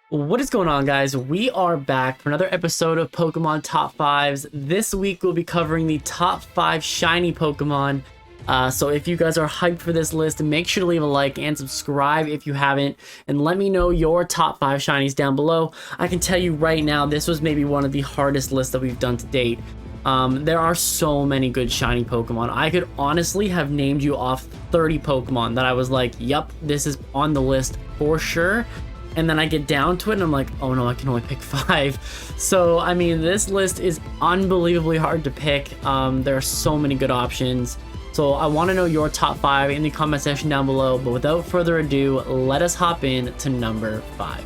What is going on, guys? We are back for another episode of Pokemon Top 5s. This week we'll be covering the top 5 shiny Pokemon. So if you guys are hyped for this list, make sure to leave a like and subscribe if you haven't, and let me know your top 5 shinies down below. I can tell you right now, this was maybe one of the hardest lists that we've done to date. There are so many good shiny Pokemon. I could honestly have named you off 30 Pokemon that I was like, yep, this is on the list for sure. And then I get down to it and I'm like, oh no, I can only pick 5. So, I mean, this list is unbelievably hard to pick. There are so many good options. So I want to know your top 5 in the comment section down below. But without further ado, let us hop in to number 5.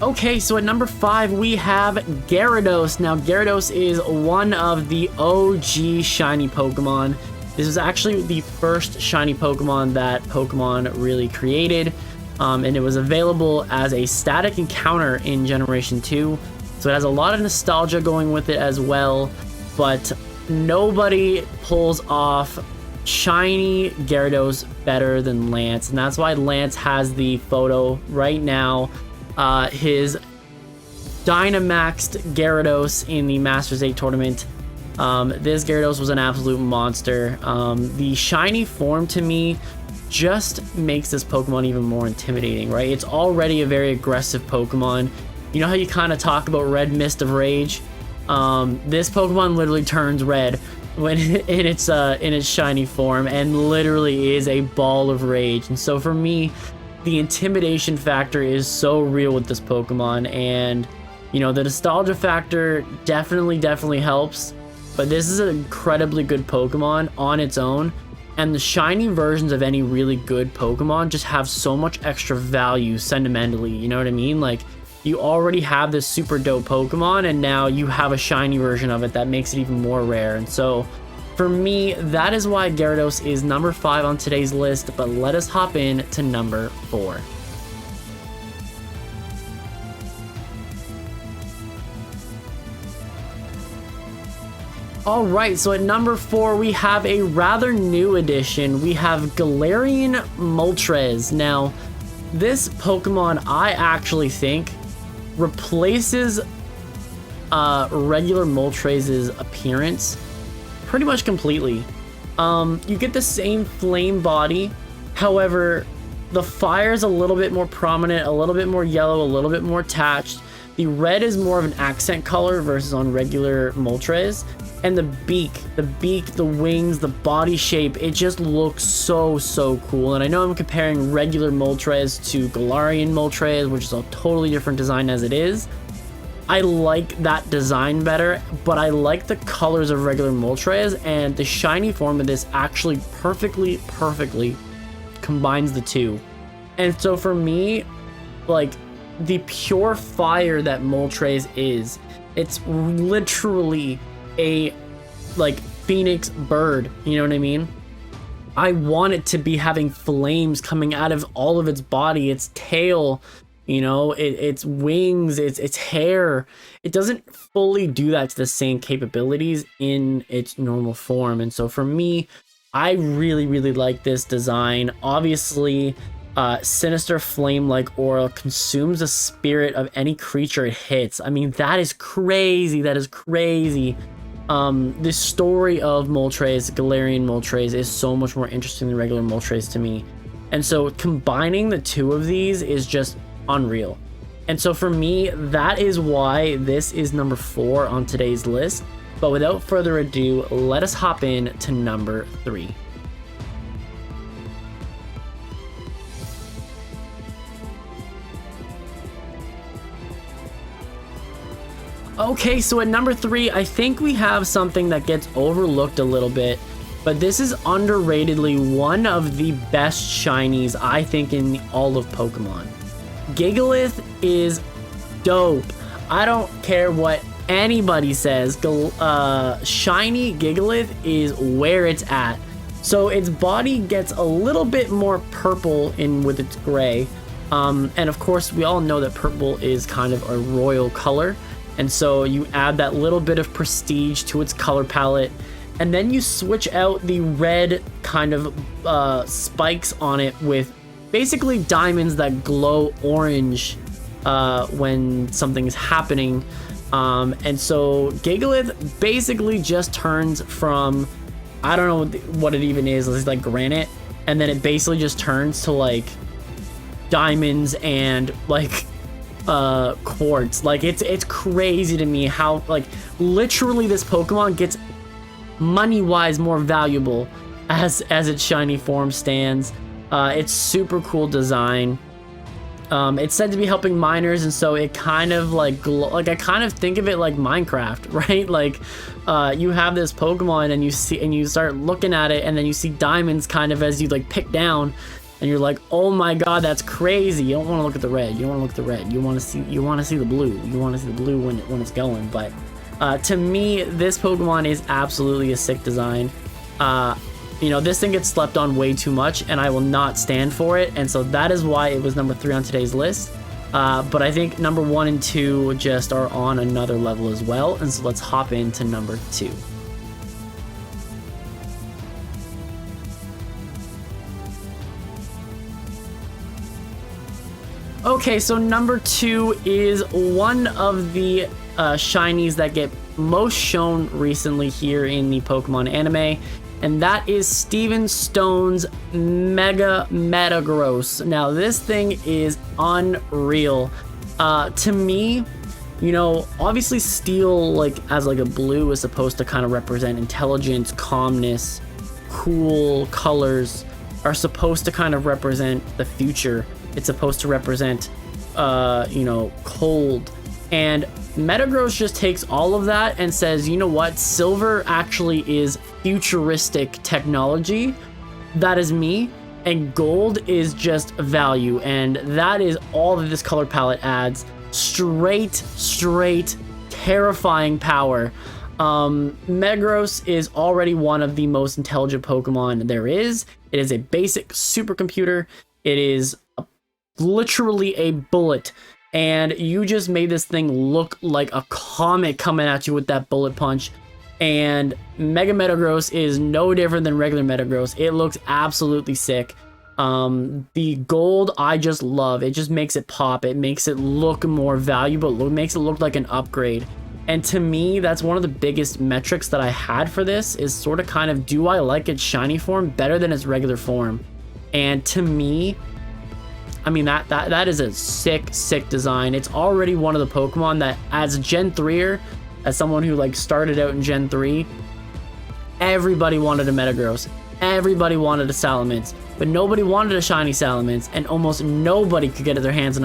Okay, so at number 5 we have Gyarados. Now Gyarados is one of the OG shiny Pokemon. This is actually the first shiny Pokemon that Pokemon really created, and it was available as a static encounter in Generation 2. So it has a lot of nostalgia going with it as well, but nobody pulls off shiny Gyarados better than Lance, and that's why Lance has the photo right now. His Dynamaxed Gyarados in the Masters 8 tournament. This Gyarados was an absolute monster. The shiny form to me just makes this Pokemon even more intimidating, right? It's already a very aggressive Pokemon. You know how you kind of talk about Red Mist of Rage? This Pokemon literally turns red when in its shiny form and literally is a ball of rage. And so for me, the intimidation factor is so real with this Pokemon, and you know, the nostalgia factor definitely helps, but this is an incredibly good Pokemon on its own, and the shiny versions of any really good Pokemon just have so much extra value sentimentally, you know what I mean? Like, you already have this super dope Pokemon and now you have a shiny version of it that makes it even more rare. And so for me, that is why Gyarados is number 5 on today's list, but let us hop in to number 4. Alright, so at number 4 we have a rather new addition. We have Galarian Moltres. Now, this Pokemon I actually think replaces regular Moltres' appearance pretty much completely. You get the same flame body, however the fire is a little bit more prominent, a little bit more yellow, a little bit more attached. The red is more of an accent color versus on regular Moltres, and the beak, the wings, the body shape, it just looks so cool. And I know I'm comparing regular Moltres to Galarian Moltres, which is a totally different design as it is. I like that design better, but I like the colors of regular Moltres, and the shiny form of this actually perfectly combines the two. And so for me, like, the pure fire that Moltres is, it's literally a, like, phoenix bird, you know what I mean? I want it to be having flames coming out of all of its body, its tail, you know, its wings, its hair. It doesn't fully do that to the same capabilities in its normal form. And so for me, I really like this design. Obviously, Sinister Flame-like aura consumes the spirit of any creature it hits. I mean, that is crazy. That is crazy. The story of Moltres, Galarian Moltres, is so much more interesting than regular Moltres to me. And so combining the two of these is just unreal. And so for me, that is why this is number 4 on today's list. But without further ado, let us hop in to number 3. Okay, so at number 3, I think we have something that gets overlooked a little bit, but this is underratedly one of the best shinies, I think, in all of Pokemon. Gigalith is dope. I don't care what anybody says. Shiny Gigalith is where it's at. So its body gets a little bit more purple in with its gray. And of course, we all know that purple is kind of a royal color. And so you add that little bit of prestige to its color palette, and then you switch out the red kind of spikes on it with basically diamonds that glow orange when something is happening. And so GIGALITH basically just turns from, I don't know what it even is, it's like granite, and then it basically just turns to like diamonds and like quartz. Like it's crazy to me how like literally this Pokemon gets money wise more valuable as its shiny form stands. It's super cool design. It's said to be helping miners, and so it kind of like I kind of think of it like Minecraft, right? Like you have this Pokemon and you start looking at it, and then you see diamonds kind of as you like pick down, and you're like, oh my god, that's crazy. You don't want to look at the red. You don't want to look at the red. You want to see the blue. You want to see the blue when it's going. But to me, this Pokemon is absolutely a sick design. You know, this thing gets slept on way too much, and I will not stand for it, and so that is why it was number 3 on today's list. But I think number 1 and 2 just are on another level as well, and so let's hop into number 2. Okay, so number 2 is one of the shinies that get most shown recently here in the Pokemon anime, and that is Steven Stone's Mega Metagross. Now, this thing is unreal. To me, you know, obviously Steel, like, as like a blue is supposed to kind of represent intelligence, calmness, cool colors are supposed to kind of represent the future. It's supposed to represent, you know, cold. And Metagross just takes all of that and says, you know what, silver actually is futuristic technology. That is me. And gold is just value. And that is all that this color palette adds. Straight, terrifying power. Metagross is already one of the most intelligent Pokemon there is. It is a basic supercomputer. It is literally a bullet. And you just made this thing look like a comet coming at you with that bullet punch. And Mega Metagross is no different than regular Metagross. It looks absolutely sick. The gold I just love. It just makes it pop. It makes it look more valuable. It makes it look like an upgrade. And to me, that's one of the biggest metrics that I had for this, is sort of kind of, do I like its shiny form better than its regular form? And to me, I mean, that is a sick design. It's already one of the Pokemon that, as a Gen 3er, as someone who like started out in Gen 3, everybody wanted a Metagross. Everybody wanted a Salamence, but nobody wanted a shiny Salamence, and almost nobody could get their hands on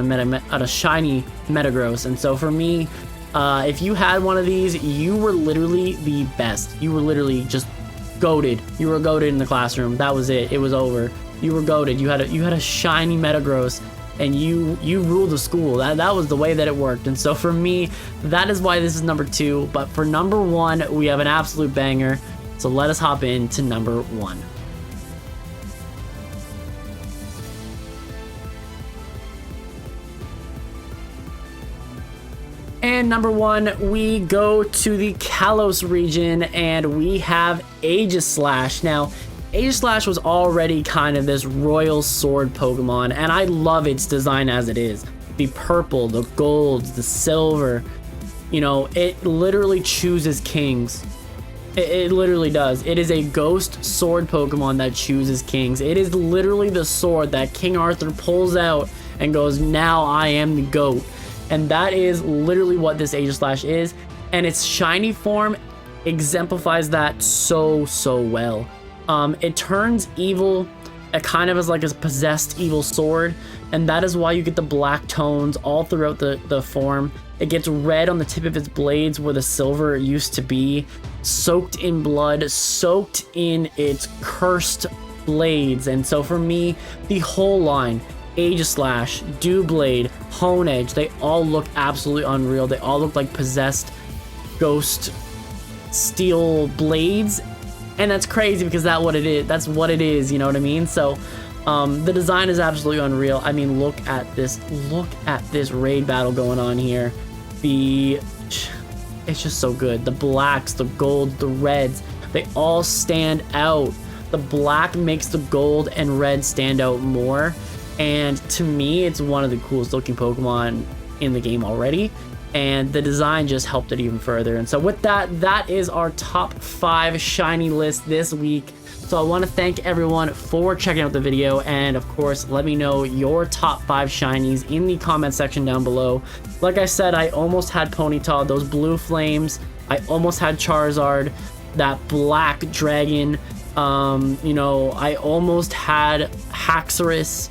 a shiny Metagross. And so for me, if you had one of these, you were literally the best. You were literally just goated. You were goated in the classroom. That was it. It was over. You were goated. You had a shiny Metagross, and you ruled the school. That was the way that it worked. And so for me, that is why this is number 2. But for number 1, we have an absolute banger. So let us hop into number 1. And number 1, we go to the Kalos region, and we have AEGISLASH. Now, AEGISLASH was already kind of this royal sword Pokemon, and I love its design as it is. The purple, the golds, the silver, you know, it literally chooses kings. It literally does. It is a ghost sword Pokemon that chooses kings. It is literally the sword that King Arthur pulls out and goes, now I am the GOAT. And that is literally what this AEGISLASH is, and its shiny form exemplifies that so well. It turns evil, it kind of is like a possessed evil sword, and that is why you get the black tones all throughout the form. It gets red on the tip of its blades where the silver used to be, soaked in blood, soaked in its cursed blades. And so for me, the whole line, AEGISLASH, Doublade, Honedge, they all look absolutely unreal. They all look like possessed ghost steel blades. And that's crazy because that's what it is, you know what I mean? So the design is absolutely unreal. I mean, look at this raid battle going on here. It's just so good. The blacks, the golds, the reds, They all stand out. The black makes the gold and red stand out more. And to me, it's one of the coolest looking Pokemon in the game already. And the design just helped it even further. And so with that, that is our top 5 shiny list this week. So I want to thank everyone for checking out the video, and of course, let me know your top 5 shinies in the comment section down below. Like I said, I almost had Ponyta, those blue flames. I almost had Charizard, that black dragon. You know, I almost had Haxorus.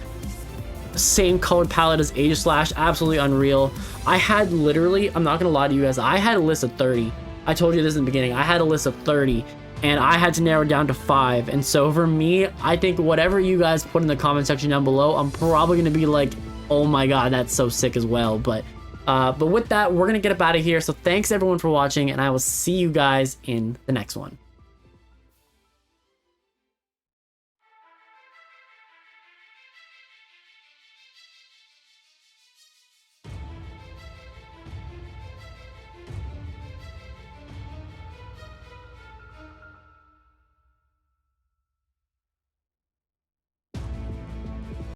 Same colored palette as AEGISLASH, absolutely unreal. I had literally, I'm not gonna lie to you guys, I had a list of 30. I told you this in the beginning, I had a list of 30. And I had to narrow it down to 5. And so for me, I think whatever you guys put in the comment section down below, I'm probably going to be like, oh my god, that's so sick as well. But with that, we're going to get up out of here. So thanks everyone for watching, and I will see you guys in the next one.